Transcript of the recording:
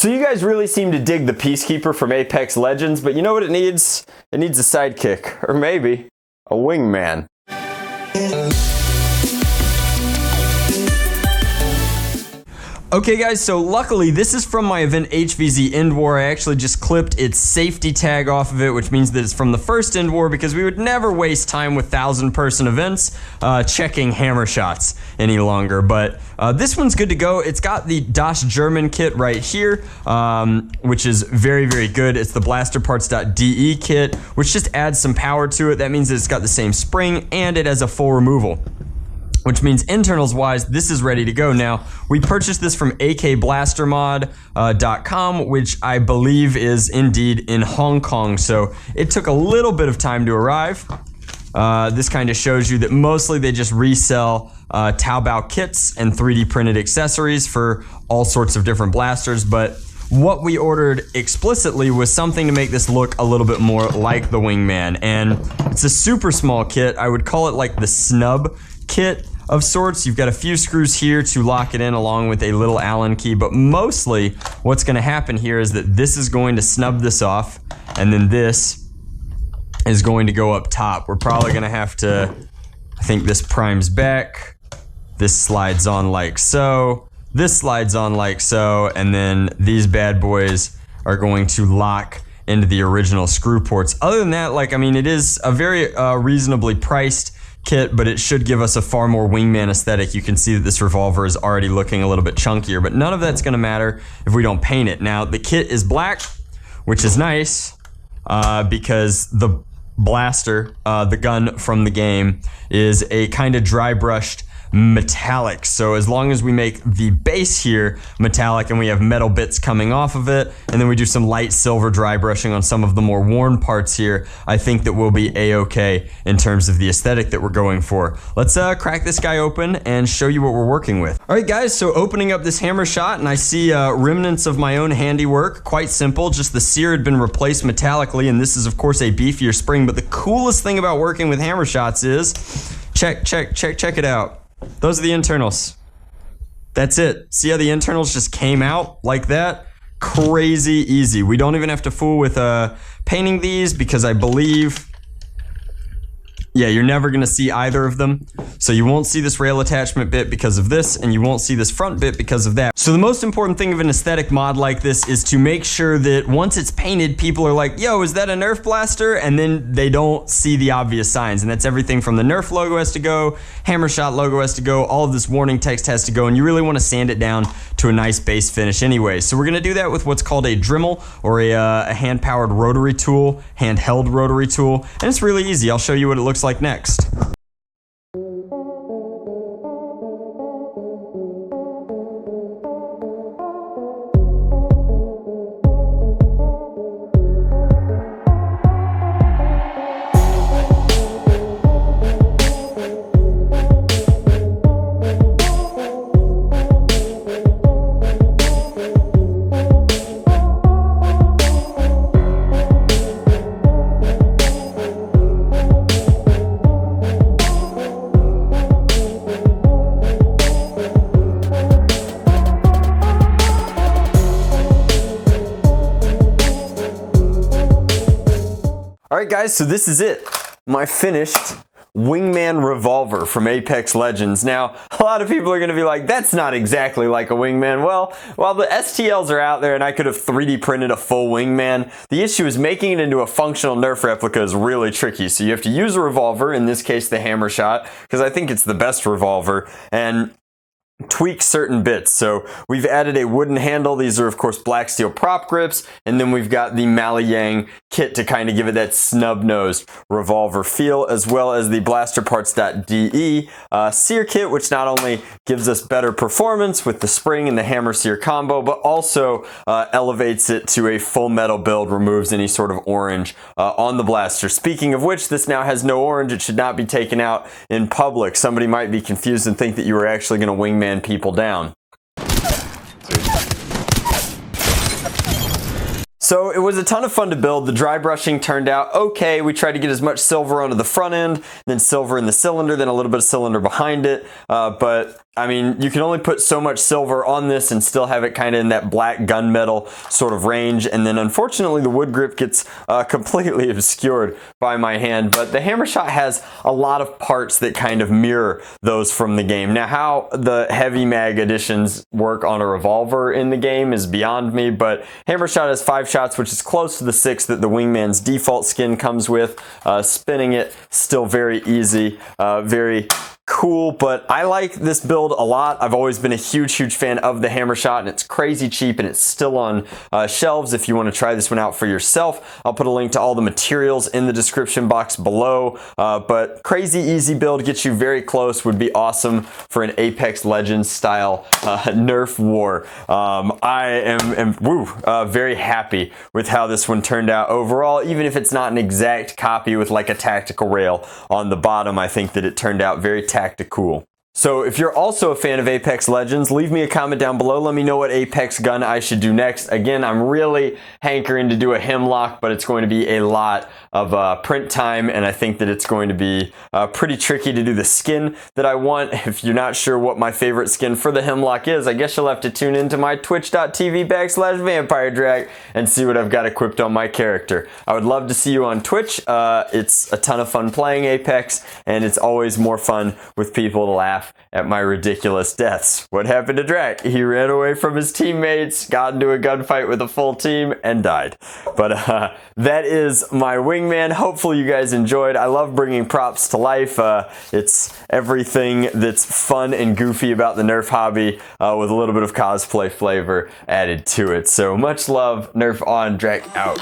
So you guys really seem to dig the Peacekeeper from Apex Legends, but you know what it needs? It needs a sidekick, or maybe a wingman. Okay guys, so luckily this is from my event HVZ End War. I actually just clipped its safety tag off of it, which means that it's from the first End War, because we would never waste time with 1,000-person events checking hammer shots any longer. But this one's good to go. It's got the Das German kit right here, which is very, very good. It's the blasterparts.de kit, which just adds some power to it. That means that it's got the same spring and it has a full removal, which means internals wise, this is ready to go. Now, we purchased this from akblastermod.com, which I believe is indeed in Hong Kong. So it took a little bit of time to arrive. This kind of shows you that mostly they just resell Taobao kits and 3D printed accessories for all sorts of different blasters. But what we ordered explicitly was something to make this look a little bit more like the Wingman. And it's a super small kit. I would call it like the snub kit of sorts. You've got a few screws here to lock it in along with a little Allen key, but mostly what's going to happen here is that this is going to snub this off, and then this is going to go up top. We're probably going to have to, I think this primes back, this slides on like so, this slides on like so, and then these bad boys are going to lock into the original screw ports. Other than that, like, I mean, it is a very reasonably priced kit, but it should give us a far more Wingman aesthetic. You can see that this revolver is already looking a little bit chunkier, but none of that's going to matter if we don't paint it. Now, the kit is black, which is nice because the blaster, the gun from the game, is a kind of dry brushed metallic. So as long as we make the base here metallic and we have metal bits coming off of it, and then we do some light silver dry brushing on some of the more worn parts here, I think that we'll be a-okay in terms of the aesthetic that we're going for. Let's crack this guy open and show you what we're working with. All right guys, so opening up this hammer shot, and I see remnants of my own handiwork. Quite simple, just the sear had been replaced metallically, and this is of course a beefier spring. But the coolest thing about working with hammer shots is, check it out. Those are the internals. That's it. See how the internals just came out like that? Crazy easy. We don't even have to fool with painting these, because I believe, yeah, you're never going to see either of them. So you won't see this rail attachment bit because of this, and you won't see this front bit because of that. So the most important thing of an aesthetic mod like this is to make sure that once it's painted, people are like, yo, is that a Nerf blaster? And then they don't see the obvious signs. And that's everything from the Nerf logo has to go, Hammer Shot logo has to go, all of this warning text has to go, and you really want to sand it down to a nice base finish anyway. So we're going to do that with what's called a Dremel, or a hand-powered rotary tool, handheld rotary tool. And it's really easy. I'll show you what it looks like next. Alright guys, so this is it. My finished Wingman revolver from Apex Legends. Now, a lot of people are going to be like, that's not exactly like a Wingman. Well, while the STLs are out there and I could have 3D printed a full Wingman, the issue is making it into a functional Nerf replica is really tricky. So you have to use a revolver, in this case the Hammer Shot, because I think it's the best revolver, and tweak certain bits. So we've added a wooden handle. These are of course black steel prop grips, and then we've got the Malayang kit to kind of give it that snub-nosed revolver feel, as well as the blasterparts.de sear kit, which not only gives us better performance with the spring and the hammer sear combo, but also elevates it to a full metal build, removes any sort of orange on the blaster. Speaking of which, this now has no orange. It should not be taken out in public. Somebody might be confused and think that you were actually going to wingman people down. So it was a ton of fun to build. The dry brushing turned out okay. We tried to get as much silver onto the front end, then silver in the cylinder, then a little bit of cylinder behind it. But I mean, you can only put so much silver on this and still have it kind of in that black gunmetal sort of range. And then unfortunately the wood grip gets completely obscured by my hand. But the hammer shot has a lot of parts that kind of mirror those from the game. Now, how the heavy mag additions work on a revolver in the game is beyond me, but hammer shot has 5 shots, which is close to the 6 that the Wingman's default skin comes with. Spinning it, still very easy, very cool, but I like this build a lot. I've always been a huge fan of the hammer shot, and it's crazy cheap, and it's still on shelves if you want to try this one out for yourself. I'll put a link to all the materials in the description box below, but crazy easy build, gets you very close, would be awesome for an Apex Legends style Nerf war. I am very happy with how this one turned out overall, even if it's not an exact copy with like a tactical rail on the bottom. I think that it turned out very tactical. So if you're also a fan of Apex Legends, leave me a comment down below. Let me know what Apex gun I should do next. Again, I'm really hankering to do a hemlock, but it's going to be a lot of print time, and I think that it's going to be pretty tricky to do the skin that I want. If you're not sure what my favorite skin for the hemlock is, I guess you'll have to tune into my twitch.tv/VampireDrac and see what I've got equipped on my character. I would love to see you on Twitch. It's a ton of fun playing Apex, and it's always more fun with people to laugh at my ridiculous deaths. What happened to Drac? He ran away from his teammates, got into a gunfight with a full team, and died. But that is my Wingman. Hopefully you guys enjoyed. I love bringing props to life. It's everything that's fun and goofy about the Nerf hobby with a little bit of cosplay flavor added to it. So much love. Nerf on, Drac out.